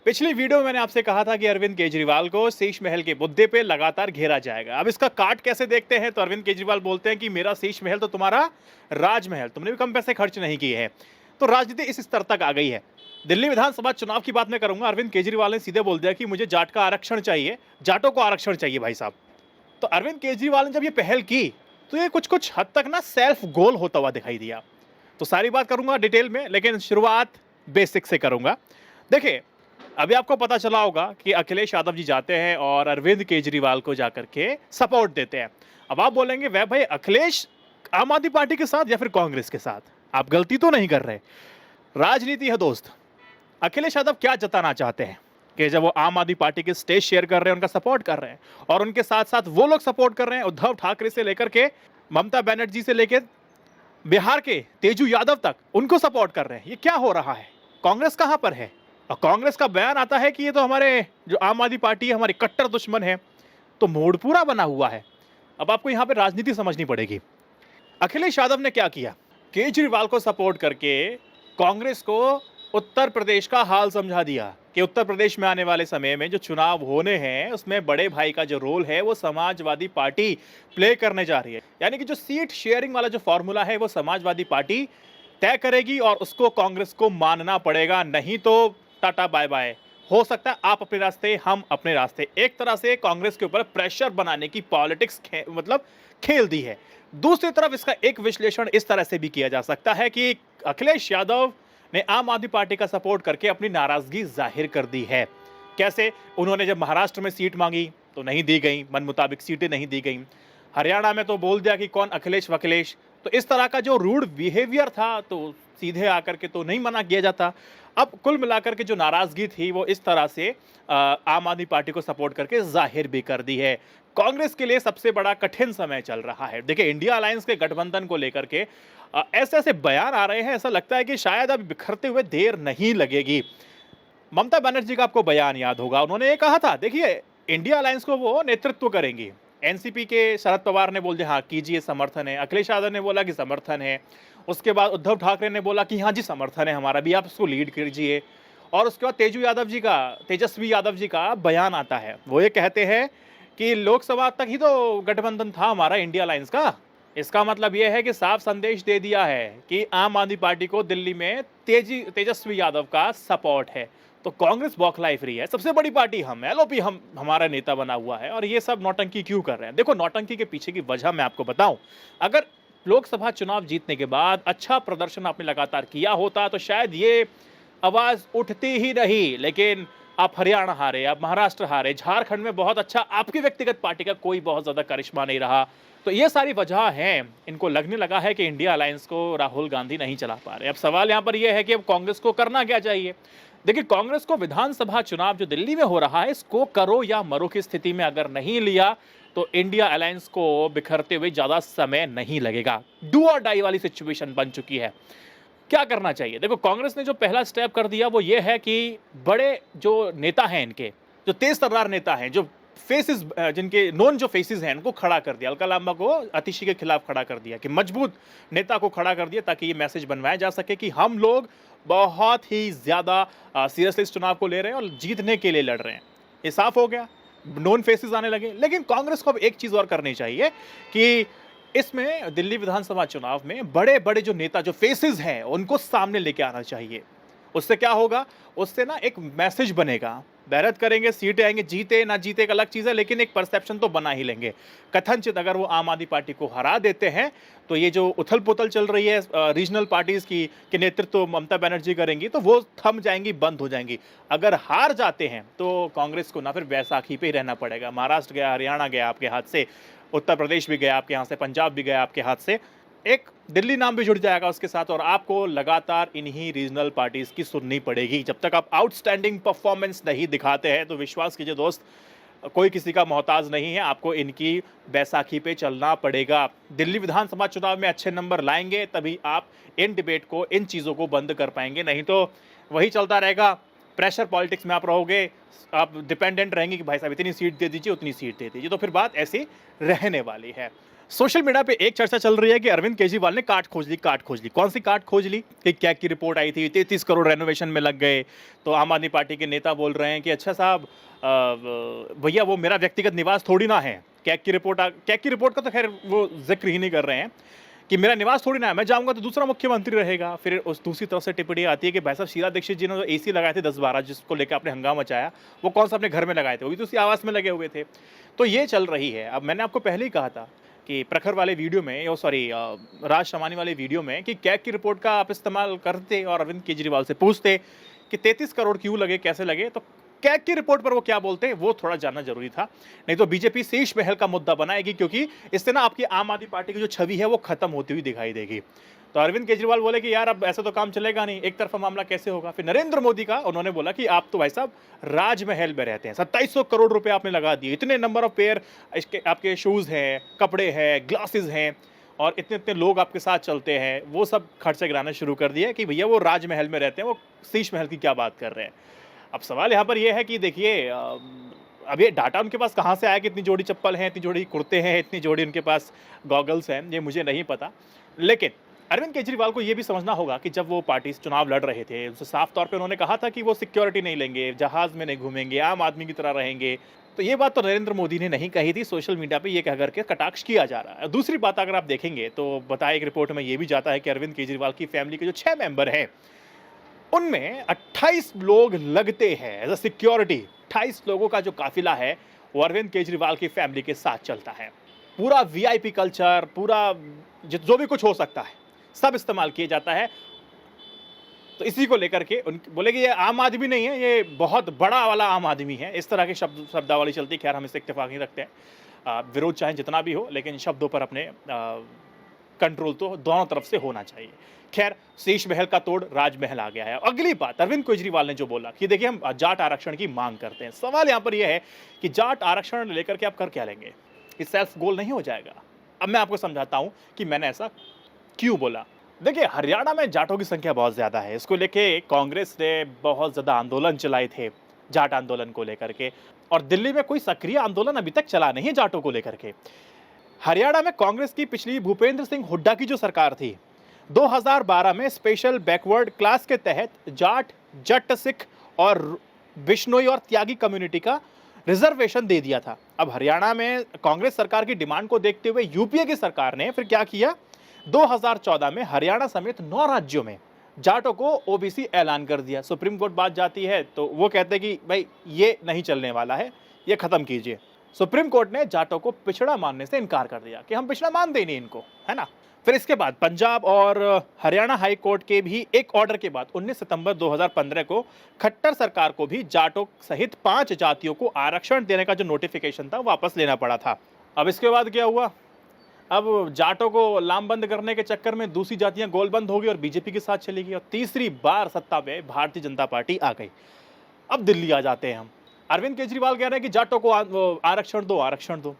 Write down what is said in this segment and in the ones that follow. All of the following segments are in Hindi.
पिछली वीडियो में मैंने आपसे कहा था कि अरविंद केजरीवाल को शीश महल के मुद्दे पे लगातार घेरा जाएगा। अब इसका काट कैसे देखते हैं तो अरविंद केजरीवाल बोलते हैं कि मेरा शीश महल तो तुम्हारा राजमहल, तुमने भी कम पैसे खर्च नहीं किए हैं। तो राजनीति इस स्तर तक आ गई है। दिल्ली विधानसभा चुनाव की बात मैं करूंगा। अरविंद केजरीवाल ने सीधे बोल दिया कि मुझे जाट का आरक्षण चाहिए, जाटों को आरक्षण चाहिए भाई साहब। तो अरविंद केजरीवाल ने जब ये पहल की तो ये कुछ कुछ हद तक ना सेल्फ गोल होता हुआ दिखाई दिया। तो सारी बात करूंगा डिटेल में, लेकिन शुरुआत बेसिक से करूंगा। देखिए, अभी आपको पता चला होगा कि अखिलेश यादव जी जाते हैं और अरविंद केजरीवाल को जाकर के सपोर्ट देते हैं। अब आप बोलेंगे वह भाई अखिलेश आम आदमी पार्टी के साथ या फिर कांग्रेस के साथ? आप गलती तो नहीं कर रहे। राजनीति है दोस्त। अखिलेश यादव क्या जताना चाहते हैं कि जब वो आम आदमी पार्टी के स्टेज शेयर कर रहे हैं, उनका सपोर्ट कर रहे हैं, और उनके साथ साथ वो लोग सपोर्ट कर रहे हैं उद्धव ठाकरे से लेकर के ममता बनर्जी से लेकर बिहार के तेजू यादव तक, उनको सपोर्ट कर रहे हैं। ये क्या हो रहा है? कांग्रेस कहां पर है? और कांग्रेस का बयान आता है कि ये तो हमारे जो आम आदमी पार्टी है हमारी कट्टर दुश्मन है। तो मूड पूरा बना हुआ है। अब आपको यहां पे राजनीति समझनी पड़ेगी। अखिलेश यादव ने क्या किया? केजरीवाल को सपोर्ट करके कांग्रेस को उत्तर प्रदेश का हाल समझा दिया कि उत्तर प्रदेश में आने वाले समय में जो चुनाव होने हैं उसमें बड़े भाई का जो रोल है वो समाजवादी पार्टी प्ले करने जा रही है। यानी कि जो सीट शेयरिंग वाला जो फॉर्मूला है वो समाजवादी पार्टी तय करेगी और उसको कांग्रेस को मानना पड़ेगा, नहीं तो टाटा बाय बाय। हो सकता है आप अपने रास्ते, हम अपने रास्ते। एक तरह से कांग्रेस के ऊपर प्रेशर बनाने की पॉलिटिक्स मतलब खेल दी है। दूसरी तरफ इसका एक विश्लेषण इस तरह से भी किया जा सकता है कि अखिलेश यादव ने आम आदमी पार्टी का सपोर्ट करके अपनी नाराजगी जाहिर कर दी है। कैसे? उन्होंने जब महाराष्ट्र में सीट मांगी तो नहीं दी गई, मन मुताबिक सीटें नहीं दी गई। हरियाणा में तो बोल दिया कि कौन अखिलेश वखिलेश। तो इस तरह का जो रूड बिहेवियर था तो सीधे आकर के तो नहीं मना किया जाता। अब कुल मिलाकर के जो नाराजगी थी वो इस तरह से आम आदमी पार्टी को सपोर्ट करके जाहिर भी कर दी है। कांग्रेस के लिए सबसे बड़ा कठिन समय चल रहा है। देखिए, इंडिया अलायंस के गठबंधन को लेकर के ऐसे ऐसे बयान आ रहे हैं, ऐसा लगता है कि शायद अब बिखरते हुए देर नहीं लगेगी। ममता बनर्जी का आपको बयान याद होगा। उन्होंने ये कहा था, देखिए इंडिया अलायंस को वो नेतृत्व करेंगी। एनसीपी के शरद पवार ने बोल दिया हाँ कीजिए, समर्थन है। अखिलेश यादव ने बोला कि समर्थन है। उसके बाद उद्धव ठाकरे ने बोला कि हाँ जी समर्थन है हमारा भी, आप इसको लीड कीजिए। और उसके बाद तेजस्वी यादव जी का बयान आता है। वो ये कहते हैं कि लोकसभा तक ही तो गठबंधन था हमारा इंडिया अलायंस का। इसका मतलब यह है कि साफ संदेश दे दिया है कि आम आदमी पार्टी को दिल्ली में तेजस्वी यादव का सपोर्ट है। तो कांग्रेस बौखलाई फ्री है। सबसे बड़ी पार्टी हम, एलओपी हम, हमारा नेता बना हुआ है। और ये सब नौटंकी क्यों कर रहे हैं? देखो, नौटंकी के पीछे की वजह मैं आपको बताऊं। अगर लोकसभा चुनाव जीतने के बाद अच्छा प्रदर्शन आपने लगातार किया होता तो शायद ये आवाज उठती ही नहीं। लेकिन आप हरियाणा हारे, आप महाराष्ट्र हारे, झारखंड में बहुत अच्छा आपकी व्यक्तिगत पार्टी का कोई बहुत ज्यादा करिश्मा नहीं रहा। तो ये सारी वजह हैं। इनको लगने लगा है कि इंडिया अलायंस को राहुल गांधी नहीं चला पा रहे। अब सवाल यहां पर यह है कि अब कांग्रेस को करना क्या चाहिए? देखिए, कांग्रेस को विधानसभा चुनाव जो दिल्ली में हो रहा है इसको करो या मरो की स्थिति में अगर नहीं लिया तो इंडिया अलायंस को बिखरते हुए ज्यादा समय नहीं लगेगा। डू और डाई वाली सिचुएशन बन चुकी है। क्या करना चाहिए? देखो, कांग्रेस ने जो पहला स्टेप कर दिया वो ये है कि बड़े जो नेता हैं, इनके जो तेज तर्रार नेता हैं, जो फेसेस, जिनके नॉन जो फेसेस हैं, इनको खड़ा कर दिया। अलका लांबा को अतिशी के खिलाफ खड़ा कर दिया, कि मजबूत नेता को खड़ा कर दिया ताकि ये मैसेज बनवाया जा सके कि हम लोग बहुत ही ज्यादा सीरियसली इस चुनाव को ले रहे हैं और जीतने के लिए लड़ रहे हैं। ये साफ हो गया, नॉन फेसेस आने लगे। लेकिन कांग्रेस को अब एक चीज और करनी चाहिए कि इसमें दिल्ली विधानसभा चुनाव में बड़े बड़े जो नेता, जो फेसेस हैं, उनको सामने लेके आना चाहिए। उससे क्या होगा? उससे ना एक मैसेज बनेगा। मेहनत करेंगे, सीटें आएंगे, जीते ना जीते एक अलग चीज है, लेकिन एक परसेप्शन तो बना ही लेंगे। कथनचित अगर वो आम आदमी पार्टी को हरा देते हैं तो ये जो उथल पुथल चल रही है रीजनल पार्टीज की कि नेतृत्व ममता बनर्जी करेंगी, तो वो थम जाएंगी, बंद हो जाएंगी। अगर हार जाते हैं तो कांग्रेस को ना फिर बैसाखी पे ही रहना पड़ेगा। महाराष्ट्र गया, हरियाणा गया आपके हाथ से, उत्तर प्रदेश भी गया आपके हाथ से, पंजाब भी गया आपके हाथ से, एक दिल्ली नाम भी जुड़ जाएगा उसके साथ। और आपको लगातार इन्हीं रीजनल पार्टीज की सुननी पड़ेगी। जब तक आप आउटस्टैंडिंग परफॉर्मेंस नहीं दिखाते हैं तो विश्वास कीजिए दोस्त, कोई किसी का मोहताज नहीं है। आपको इनकी बैसाखी पे चलना पड़ेगा। दिल्ली विधानसभा चुनाव में अच्छे नंबर लाएंगे तभी आप इन डिबेट को, इन चीज़ों को बंद कर पाएंगे। नहीं तो वही चलता रहेगा। प्रेशर पॉलिटिक्स में आप रहोगे, आप डिपेंडेंट रहेंगे कि भाई साहब इतनी सीट दे दीजिए, उतनी सीट दे दीजिए। तो फिर बात ऐसी रहने वाली है। सोशल मीडिया पे एक चर्चा चल रही है कि अरविंद केजरीवाल ने काट खोज ली, काट खोज ली। कौन सी काट खोज ली? कि कैग की रिपोर्ट आई थी, 33 करोड़ रेनोवेशन में लग गए। तो आम आदमी पार्टी के नेता बोल रहे हैं कि अच्छा साहब, भैया वो मेरा व्यक्तिगत निवास थोड़ी ना है। कैग की रिपोर्ट का तो खैर वो जिक्र ही नहीं कर रहे हैं कि मेरा निवास थोड़ी ना है, मैं जाऊंगा तो दूसरा मुख्यमंत्री रहेगा। फिर उस दूसरी तरफ से टिप्पणी आती है कि भाई साहब शीला दीक्षित जी ने जो एसी लगाए थे 10-12, जिसको लेकर आपने हंगामा मचाया, वो कौन सा अपने घर में लगाए थे? वो भी तो उसी आवास में लगे हुए थे। तो ये चल रही है। अब मैंने आपको पहले ही कहा था कि प्रखर वाले वीडियो में, सॉरी राज शमानी वाले वीडियो में, कि कैग की रिपोर्ट का आप इस्तेमाल करते और अरविंद केजरीवाल से पूछते कि 33 करोड़ क्यों लगे, कैसे लगे। तो कैग की रिपोर्ट पर वो क्या बोलते हैं वो थोड़ा जानना जरूरी था। नहीं तो बीजेपी शीश महल का मुद्दा बनाएगी, क्योंकि इससे ना आपकी आम आदमी पार्टी की जो छवि है वो खत्म होती हुई दिखाई देगी। तो अरविंद केजरीवाल बोले कि यार अब ऐसा तो काम चलेगा नहीं, एक तरफा मामला कैसे होगा। फिर नरेंद्र मोदी का उन्होंने बोला कि आप तो भाई साहब राजमहल में रहते हैं, 2700 करोड़ रुपए आपने लगा दिए, इतने नंबर ऑफ पेयर इसके आपके शूज हैं, कपड़े हैं, ग्लासेस हैं, और इतने इतने लोग आपके साथ चलते हैं, वो सब खर्चे गिराने शुरू कर दिए कि भैया वो राजमहल में रहते हैं, वो शीश महल की क्या बात कर रहे हैं। अब सवाल यहाँ पर यह है कि देखिए, अब ये डाटा उनके पास कहाँ से आया कि इतनी जोड़ी चप्पल हैं, इतनी जोड़ी कुर्ते हैं, इतनी जोड़ी उनके पास गॉगल्स हैं, ये मुझे नहीं पता। लेकिन अरविंद केजरीवाल को ये भी समझना होगा कि जब वो पार्टी से चुनाव लड़ रहे थे, उनसे साफ तौर पे उन्होंने कहा था कि वो सिक्योरिटी नहीं लेंगे, जहाज में नहीं घूमेंगे, आम आदमी की तरह रहेंगे। तो ये बात तो नरेंद्र मोदी ने नहीं कही थी, सोशल मीडिया पे ये कह करके कटाक्ष किया जा रहा है। दूसरी बात अगर आप देखेंगे तो बताया, एक रिपोर्ट में ये भी जाता है कि अरविंद केजरीवाल की फैमिली के जो 6 मेंबर हैं, उनमें 28 लोग लगते हैं एज अ सिक्योरिटी। 28 लोगों का जो काफिला है वो अरविंद केजरीवाल की फैमिली के साथ चलता है। पूरा वीआईपी कल्चर, पूरा जो भी कुछ हो सकता है सब इस्तेमाल किया जाता है। तो इसी को लेकर के बोले कि ये आम आदमी नहीं है, ये बहुत बड़ा वाला आम आदमी है, इस तरह की शब्दावली चलती। खैर हम इससे इत्तेफाक नहीं रखते हैं, विरोध चाहे जितना भी हो, लेकिन शब्दों पर अपने कंट्रोल तो दोनों तरफ से होना चाहिए। खैर शीश महल का तोड़ राजमहल आ गया है। अगली बात अरविंद केजरीवाल ने जो बोला कि देखिए हम जाट आरक्षण की मांग करते हैं। सवाल यहाँ पर यह है कि जाट आरक्षण लेकर के आप कर क्या लेंगे? इस सेल्फ गोल नहीं हो जाएगा? अब मैं आपको समझाता हूं कि मैंने ऐसा क्यों बोला। देखिए, हरियाणा में जाटों की संख्या बहुत ज्यादा है। इसको लेके कांग्रेस ने बहुत ज्यादा आंदोलन चलाए थे, जाट आंदोलन को लेकर के, और दिल्ली में कोई सक्रिय आंदोलन अभी तक चला नहीं है जाटों को लेकर के। हरियाणा में कांग्रेस की पिछली भूपेंद्र सिंह हुड्डा की जो सरकार थी, 2012 में स्पेशल बैकवर्ड क्लास के तहत जाट, जट, सिख और बिश्नोई और त्यागी कम्युनिटी का रिजर्वेशन दे दिया था। अब हरियाणा में कांग्रेस सरकार की डिमांड को देखते हुए यूपीए की सरकार ने फिर क्या किया, 2014 में हरियाणा समेत 9 राज्यों में जाटों को ओबीसी ऐलान कर दिया। सुप्रीम कोर्ट बात जाती है तो वो कहते हैं कि भाई ये नहीं चलने वाला है, ये खत्म कीजिए। सुप्रीम कोर्ट ने जाटों को पिछड़ा मानने से इनकार कर दिया कि हम पिछड़ा मानते ही नहीं इनको, है ना। फिर इसके बाद पंजाब और हरियाणा हाई कोर्ट के भी एक ऑर्डर के बाद 19 सितंबर 2015 को खट्टर सरकार को भी जाटों सहित 5 जातियों को आरक्षण देने का जो नोटिफिकेशन था वापस लेना पड़ा था। अब इसके बाद क्या हुआ? अब जाटों को लामबंद करने के चक्कर में दूसरी जातियां गोलबंद हो गई और बीजेपी के साथ चली गई, और तीसरी बार सत्ता में भारतीय जनता पार्टी आ गई। अब दिल्ली आ जाते हैं हम। अरविंद केजरीवाल कह रहे हैं कि जाटों को आरक्षण दो, आरक्षण दो।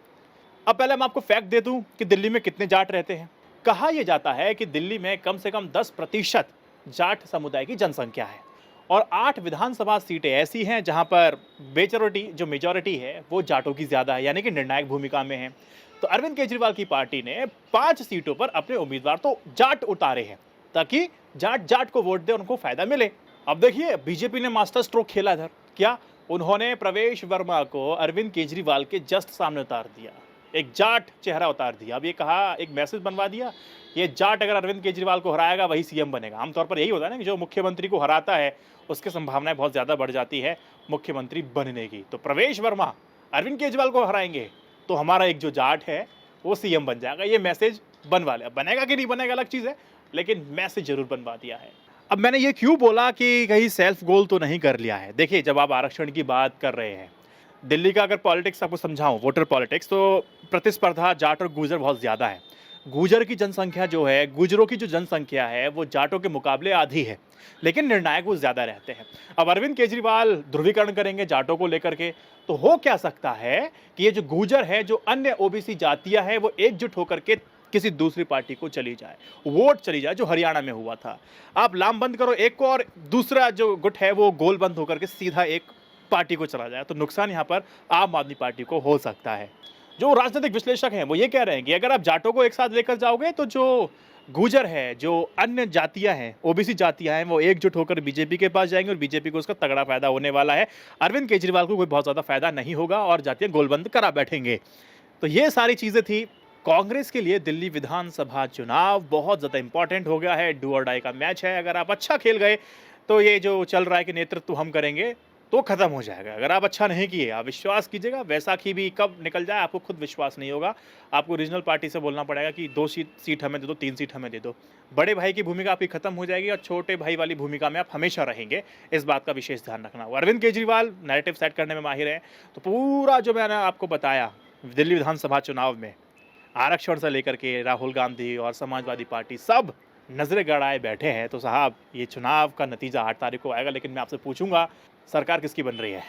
अब पहले मैं आपको फैक्ट दे दूं कि दिल्ली में कितने जाट रहते हैं। कहा यह जाता है कि दिल्ली में कम से कम 10% जाट समुदाय की जनसंख्या है, और 8 विधानसभा सीटें ऐसी हैं जहां पर मेजॉरिटी है वो जाटों की ज्यादा है, यानी कि निर्णायक भूमिका में है। तो अरविंद केजरीवाल की पार्टी ने 5 सीटों पर अपने उम्मीदवार तो जाट उतारे हैं, ताकि जाट जाट को वोट दे, उनको फायदा मिले। अब देखिए, बीजेपी ने मास्टर स्ट्रोक खेला इधर। क्या? उन्होंने प्रवेश वर्मा को अरविंद केजरीवाल के जस्ट सामने उतार दिया, एक जाट चेहरा उतार दिया। अब ये कहा, एक मैसेज बनवा दिया, ये जाट अगर अरविंद केजरीवाल को हराएगा वही सीएम बनेगा। आमतौर पर यही होता है ना कि जो मुख्यमंत्री को हराता है उसकी संभावनाएं बहुत ज्यादा बढ़ जाती है मुख्यमंत्री बनने की। तो प्रवेश वर्मा अरविंद केजरीवाल को हराएंगे तो हमारा एक जो जाट है वो सीएम बन जाएगा। ये मैसेज बनवा लिया। बनेगा कि नहीं बनेगा अलग चीज है, लेकिन मैसेज जरूर बनवा दिया है। अब मैंने ये क्यों बोला कि कहीं सेल्फ गोल तो नहीं कर लिया है? देखिए, जब आप आरक्षण की बात कर रहे हैं, दिल्ली का अगर पॉलिटिक्स आपको समझाऊं, वोटर पॉलिटिक्स, तो प्रतिस्पर्धा जाट और गुर्जर बहुत ज्यादा है। गुर्जर की जनसंख्या जो है, गुर्जरों की जो जनसंख्या है वो जाटों के मुकाबले आधी है, लेकिन निर्णायक वो ज्यादा रहते हैं। अब अरविंद केजरीवाल ध्रुवीकरण करेंगे जाटों को लेकर के, तो हो क्या सकता है कि ये जो गुर्जर है, जो अन्य ओबीसी जातियां हैं, वो एकजुट होकर के किसी दूसरी पार्टी को चली जाए, वोट चली जाए, जो हरियाणा में हुआ था। आप लाम बंद करो एक को, और दूसरा जो गुट है वो गोल बंद होकर के सीधा एक पार्टी को चला जाए, तो नुकसान यहाँ पर आम आदमी पार्टी को हो सकता है। जो राजनीतिक विश्लेषक हैं वो ये कह रहे हैं कि अगर आप जाटों को एक साथ लेकर जाओगे तो जो गुर्जर है, जो अन्य जातियां हैं, ओबीसी जातियां हैं, वो एकजुट होकर बीजेपी के पास जाएंगे और बीजेपी को उसका तगड़ा फायदा होने वाला है। अरविंद केजरीवाल को कोई बहुत ज़्यादा फायदा नहीं होगा और जातियां गोलबंद करा बैठेंगे। तो ये सारी चीज़ें थी कांग्रेस के लिए। दिल्ली विधानसभा चुनाव बहुत ज़्यादा इंपॉर्टेंट हो गया है, डू और डाई का मैच है। अगर आप अच्छा खेल गए तो ये जो चल रहा है कि नेतृत्व हम करेंगे तो खत्म हो जाएगा। अगर आप अच्छा नहीं किए, आप विश्वास कीजिएगा, वैसाखी भी कब निकल जाए आपको खुद विश्वास नहीं होगा। आपको रीजनल पार्टी से बोलना पड़ेगा कि 2 सीट हमें दे दो, 3 सीट हमें दे दो। बड़े भाई की भूमिका आपकी खत्म हो जाएगी और छोटे भाई वाली भूमिका में आप हमेशा रहेंगे। इस बात का विशेष ध्यान रखना। अरविंद केजरीवाल नैरेटिव सेट करने में माहिर हैं। तो पूरा जो मैंने आपको बताया दिल्ली विधानसभा चुनाव में आरक्षण से लेकर के राहुल गांधी और समाजवादी पार्टी सब नजरें गड़ाए बैठे हैं। तो साहब ये चुनाव का नतीजा 8 तारीख को आएगा। लेकिन मैं आपसे पूछूंगा सरकार किसकी बन रही है?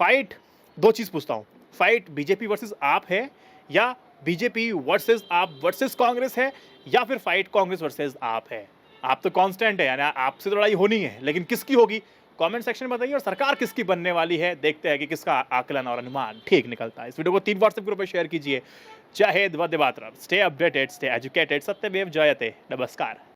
फाइट, 2 चीज़ पूछता हूँ, फाइट बीजेपी वर्सेस आप है या बीजेपी वर्सेस आप वर्सेस कांग्रेस है या फिर फाइट कांग्रेस वर्सेस आप है? आप तो कांस्टेंट है, यानी आपसे तो लड़ाई होनी है, लेकिन किसकी होगी कमेंट सेक्शन में बताइए। और सरकार किसकी बनने वाली है, देखते हैं कि किसका आकलन और अनुमान ठीक निकलता है। इस वीडियो को 3 व्हाट्सएप ग्रुप में शेयर कीजिए। जय Hind, Vande Mataram. Stay updated, stay educated, सत्यमेव जयते। नमस्कार।